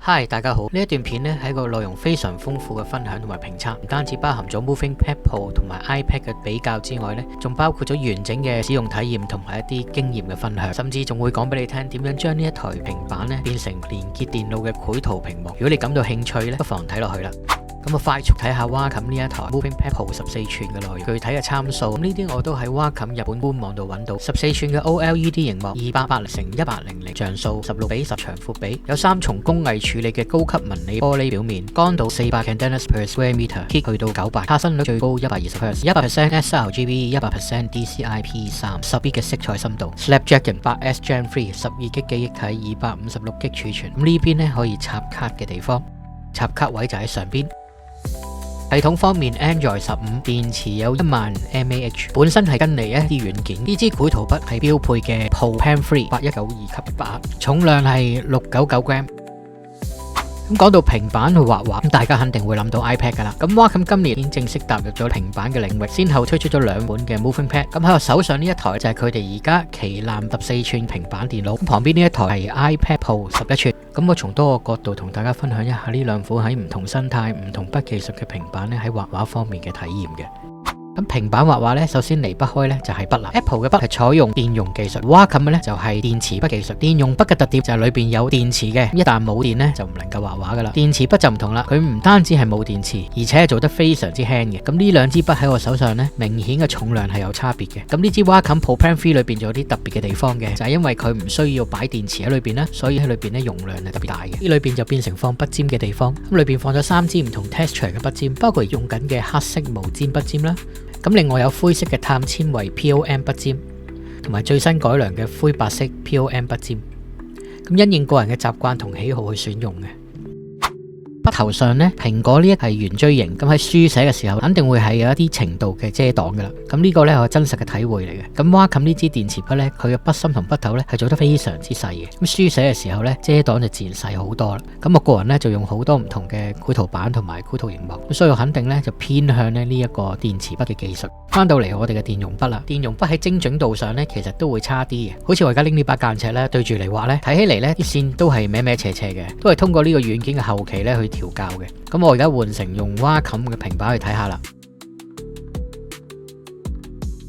Hi， 大家好。呢一段片呢係一個內容非常豐富嘅分享同埋評測，唔單止包含咗 Moving Pad Pro 同埋 iPad 嘅比較之外呢，仲包括咗完整嘅使用體驗同埋一啲經驗嘅分享，甚至仲會講俾你聽點樣將呢一台平板呢變成連結電腦嘅繪圖屏幕。如果你感到興趣呢，不妨睇落去啦。咁我快速睇下 Wacom 呢一台 Moving Pad Pro 14寸嘅內容，具體嘅參數。咁呢啲我都喺 Wacom 日本官網度揾到。14寸嘅 OLED 熒幕，2880x1800像素，16:10長闊比，有3重工藝處理嘅高級紋理玻璃表面，光度400 candelas per square meter，heat 去到900，卡身率最高120Hz，100% sRGB，100% DCI-P3，10 bit 嘅色彩深度 ，Snapdragon 8S Gen 3，12GB 記憶體，256GB 儲存。咁呢邊呢可以插卡嘅地方，插卡位就喺上邊。系統方面 Android 15，電池有10000 mAh， 本身係跟嚟一啲軟件。呢支繪圖筆係標配嘅 Pro Pen 3 8192/8，重量係699g。咁講到平板去畫畫，大家肯定會諗到 iPad 噶啦。咁 Wacom 今年已經正式踏入咗平板嘅領域，先後推出咗2款嘅 Moving Pad。咁喺我手上呢一台就係佢哋而家旗艦14寸平板電腦，旁邊呢一台係 iPad Pro 11寸。咁我從多個角度同大家分享一下呢兩款喺唔同生態、唔同筆技術嘅平板咧喺畫畫方面嘅體驗嘅。咁平板畫畫咧，首先離不開咧就係筆啦。Apple 嘅筆係採用電容技術 ，Wacom 嘅咧就係電池筆技術。電容筆嘅特點就係裏邊有電池嘅，一旦冇電咧就唔能夠畫畫噶啦。電池筆就唔同啦，佢唔單止係冇電池，而且係做得非常之輕嘅。咁呢兩支筆喺我手上咧，明顯嘅重量係有差別嘅。咁呢支 Wacom Pro Pen 3裏邊仲有啲特別嘅地方嘅，就係因為佢唔需要擺電池喺裏邊啦，所以喺裏邊咧容量係特別大嘅。呢裏邊就變成放筆尖嘅地方，咁裏邊放咗3支唔同 texture 嘅筆尖，包括用緊嘅黑色毛氈筆尖啦。咁另外有灰色嘅碳纖維 POM 筆尖，同埋最新改良嘅灰白色 POM 筆尖。咁因應個人嘅習慣同喜好去選用嘅。筆頭上呢，蘋果呢一係圓錐形，咁喺書寫嘅時候肯定會係有一啲程度嘅遮擋噶啦。咁呢個呢係我真實嘅體會嚟嘅。咁 Wacom 呢支電池筆呢，佢嘅筆芯同筆頭呢係做得非常之細嘅。咁書寫嘅時候呢，遮擋就自然細好多啦。咁我個人呢，就用好多唔同嘅繪圖板同埋繪圖熒幕，咁所以我肯定呢就偏向呢一個電池筆嘅技術。翻到嚟我哋嘅電容筆啦，電容筆喺精準度上呢，其實都會差啲嘅。好似我而家拎呢把間尺呢，對住嚟畫呢，睇起嚟呢啲線都係歪歪斜斜嘅，都係通過呢個軟件嘅後期呢去調校嘅。咁我而家換成用 Wacom 嘅平板去睇下啦，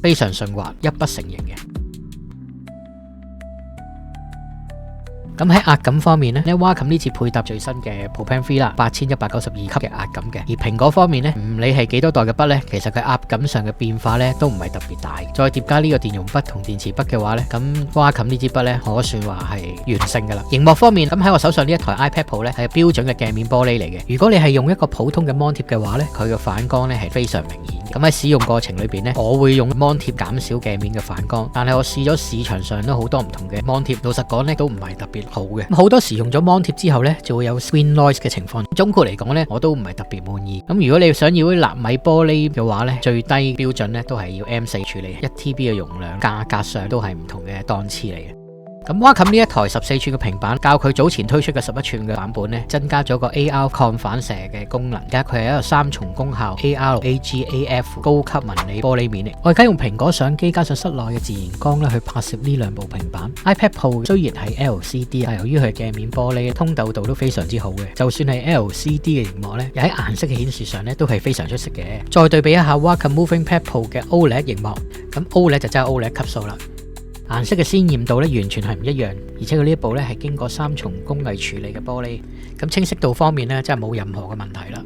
非常順滑，一筆成形嘅。咁喺壓感方面呢 Wacom 呢次配搭最新嘅 Pro Pen 3啦，8192級嘅壓感嘅。而蘋果方面呢，唔理係幾多代嘅筆呢，其實佢壓感上嘅變化呢都唔係特別大。再疊加呢個電容筆同電池筆嘅話呢，咁 Wacom 呢支筆呢可算話係完勝噶啦。熒幕方面，咁喺我手上呢一台 iPad Pro 呢係標準嘅鏡面玻璃嚟嘅。如果你係用一個普通嘅 Mon 貼嘅話呢，佢嘅反光呢係非常明顯嘅。咁喺使用過程裏邊呢，我會用 Mon 貼減少鏡面嘅反光，但係我試咗市場上都好多唔同嘅 Mon 貼，老實講呢都唔係特別好嘅。好多時用咗 Mon 貼之後呢，就會有 screen noise 嘅情況。總括嚟講呢，我都唔係特別滿意。咁如果你想要啲納米玻璃嘅話呢，最低標準呢都係要 M4 處理，1TB 嘅容量，價格上都係唔同嘅檔次嚟嘅。咁 Wacom 呢一台14寸嘅平板，較佢早前推出嘅11寸嘅版本呢，增加咗個 AR 抗反射嘅功能。而家佢係一個3重功效 AR AGAF 高級紋理玻璃面嚟。我而家用蘋果相機加上室內嘅自然光咧去拍攝呢兩部平板。iPad Pro 雖然係 LCD， 但由於佢鏡面玻璃通透度都非常之好嘅，就算係 LCD 嘅熒幕呢，又喺顏色嘅顯示上呢都係非常出色嘅。再對比一下 Wacom Moving Pad Pro 嘅 OLED 熒幕，咁 OLED 就真係 OLED 級數啦。顏色嘅鮮豔度咧完全係唔一樣，而且佢呢一部咧係經過3重工藝處理嘅玻璃，咁清晰度方面咧真係冇任何嘅問題啦。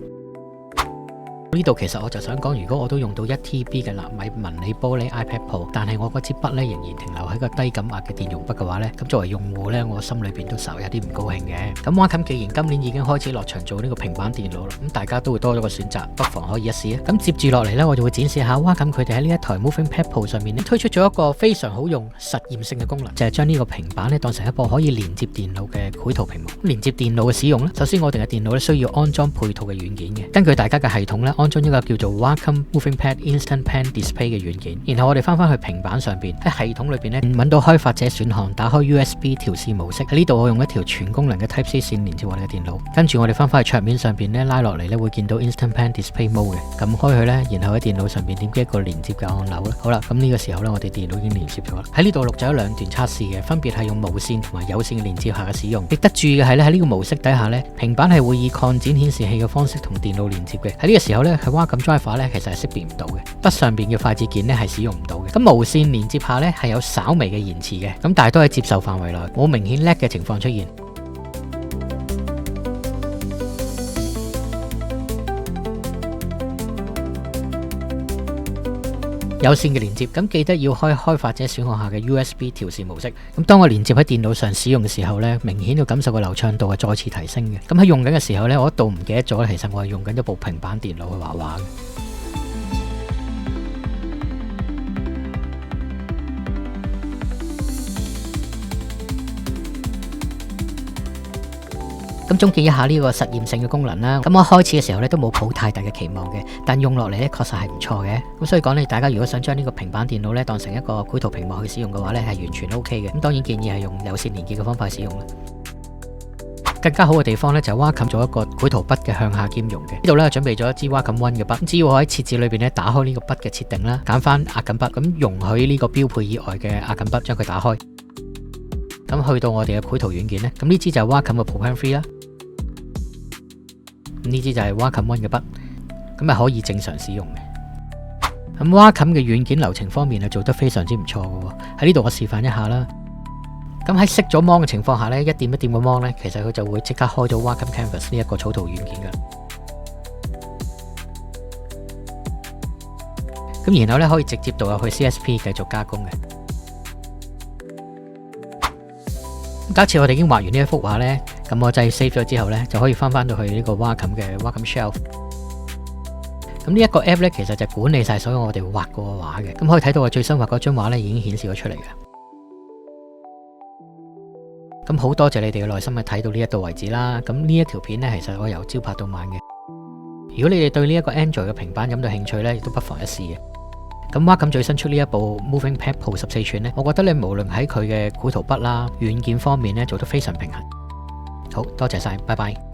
呢度其實我就想講，如果我都用到 1TB 嘅納米紋理玻璃 iPad Pro， 但係我嗰支筆咧仍然停留喺個低感壓嘅電容筆嘅話咧，咁作為用戶咧，我心裏邊都稍有啲唔高興嘅。咁 Wacom 既然今年已經開始落場做呢個平板電腦啦，咁大家都會多咗個選擇，不妨可以一試啊。咁接住落嚟咧，我就會展示下 Wacom佢哋喺呢一台 Moving Pad Pro 上面咧推出咗一個非常好用實驗性嘅功能，就係將呢個平板咧當成一部可以連接電腦嘅繪圖屏幕。連接電腦嘅使用咧，首先我哋嘅電腦咧需要安裝配套嘅軟件嘅，根據大家嘅系統咧。安裝一個叫做 Wacom Moving Pad Instant Pen Display 嘅軟件，然後我哋翻去平板上邊喺系統裏邊咧揾到開發者選項，打開 USB 調試模式。喺呢度我用一條全功能嘅 Type C 線連接我哋嘅電腦，跟住我哋翻去桌面上邊咧拉落嚟咧會見到 Instant Pen Display Mode 嘅，撳開佢咧，然後喺電腦上邊點擊一個連接嘅按鈕啦。好啦，咁呢個時候咧我哋電腦已經連接咗啦。喺呢度錄咗兩段測試嘅，分別係用無線同埋有線嘅連接下嘅使用。值得注意嘅係咧喺呢個模式底下咧，平板係會以擴展顯示器嘅方式同電腦連接嘅。喺呢個時候咧，喺 Wacom Driver 咧其實係識別唔到嘅，筆上邊嘅快捷鍵咧係使用唔到嘅。咁無線連接下咧係有稍微嘅延遲嘅，咁但係都係接受範圍內，冇明顯 lag 嘅情況出現。有線嘅連接，咁記得要開發者選項下嘅 USB 調試模式。咁當我連接喺電腦上使用嘅時候呢，明顯要感受個流暢度係再次提升嘅。咁喺用緊嘅時候呢，我一度唔記得咗，其實我係用緊一部平板電腦去畫畫嘅。咁總結一下呢個實驗性嘅功能啦。咁我開始嘅時候咧都冇抱太大嘅期望嘅，但用落嚟咧確實係唔錯嘅。咁所以講咧，大家如果想將呢個平板電腦咧當成一個繪圖屏幕去使用嘅話咧，係完全 OK 嘅。咁當然建議係用有線連結嘅方法去使用啦。更加好嘅地方咧就係 Wacom做一個繪圖筆嘅向下兼容嘅。呢度咧準備咗一支 Wacom One 嘅筆，只要我喺設置裏邊咧打開呢個筆嘅設定啦，揀翻壓緊筆，咁容許呢個標配以外嘅壓緊筆將佢打開。咁去到我哋嘅繪圖軟件咧，咁呢支就係 Wacom 嘅 Pro Pen 3啦。呢支就係 Wacom One 嘅筆，咁係可以正常使用嘅。咁 Wacom 嘅軟件流程方面係做得非常之唔錯嘅。喺呢度我示範一下啦。咁喺熄咗芒嘅情況下呢，一掂一掂個芒呢，其實佢就會即刻開咗 Wacom Canvas 呢一個草圖軟件嘅。咁然後呢，可以直接導入去 CSP 繼續加工嘅。假設我哋已經畫完呢一幅畫呢，咁我掣 save 咗之後呢，就可以翻到去呢個 Wacom 嘅 Wacom Shelf。咁呢一個 app 呢，其實就管理晒所有我哋畫過嘅畫嘅。咁可以睇到我最新畫嗰張畫呢，已經顯示咗出嚟嘅。咁好多謝你哋嘅耐心去睇到呢一度為止啦。咁呢一條片呢，其實我由朝拍到晚嘅。如果你哋對呢一個 Android 嘅平板感到興趣呢，亦都不妨一試嘅。咁 Wacom最新出呢一部 Moving Pad Pro 14寸呢，我覺得你無論喺佢嘅繪圖筆啦、軟件方面呢，做得非常平衡。好多謝晒，拜拜。